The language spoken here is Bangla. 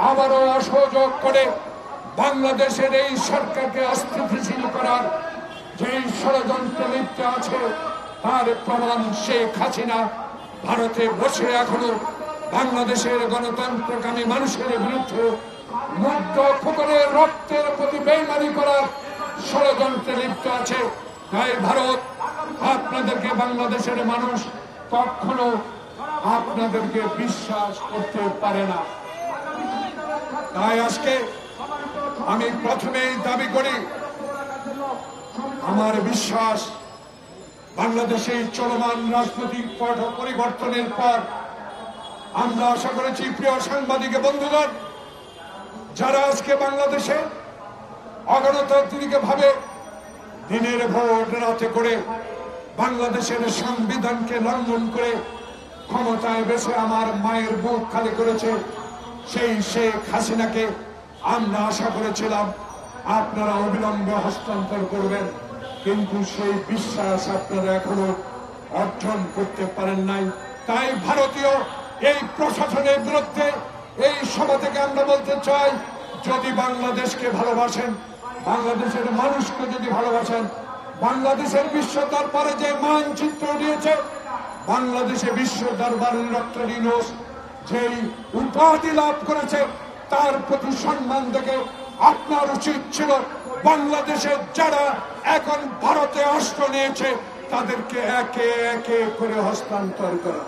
আবারও অসহযোগ করে বাংলাদেশের এই সরকারকে অস্থিতিশীল করার যে ষড়যন্ত্র লিপ্ত আছে তার প্রমাণ শেখ হাসিনা ভারতে বসে এখনো বাংলাদেশের গণতন্ত্রকামী মানুষের বিরুদ্ধে মুগ্ধ খোকনের রক্তের প্রতি বেইমানি করার ষড়যন্ত্রে লিপ্ত আছে। তাই ভারত আপনাদেরকে, বাংলাদেশের মানুষ কখনো আপনাদেরকে বিশ্বাস করতে পারে না। তাই আজকে আমি প্রথমেই দাবি করি, আমার বিশ্বাস বাংলাদেশে চলমান রাজনৈতিক পট পরিবর্তনের পর আমরা আশা করেছি, প্রিয় সাংবাদিক বন্ধুগণ, যারা আজকে বাংলাদেশে অগণতান্ত্রিক ভাবে দিনের ভোট রাতে করে বাংলাদেশের সংবিধানকে লঙ্ঘন করে ক্ষমতায় বসে আমার মায়ের বুক খালি করেছে, সেই শেখ হাসিনাকে আমরা আশা করেছিলাম আপনারা অবিলম্বে হস্তান্তর করবেন, কিন্তু সেই বিশ্বাস আপনারা এখনো অর্জন করতে পারেন নাই। তাই ভারতীয় এই প্রশাসনের বিরুদ্ধে এই সভা থেকে আমরা বলতে চাই, যদি বাংলাদেশকে ভালোবাসেন, বাংলাদেশের মানুষকে যদি ভালোবাসেন, বাংলাদেশের বিশ্ব দরবারে যে মানচিত্র দিয়েছে, বাংলাদেশে বিশ্ব দরবারের ডক্টর ইউনূস যেই উপাধি লাভ করেছে তার প্রতি সম্মান দেখে আপনার উচিত ছিল বাংলাদেশের যারা এখন ভারতে আশ্রয় নিয়েছে তাদেরকে একে একে করে হস্তান্তর করা।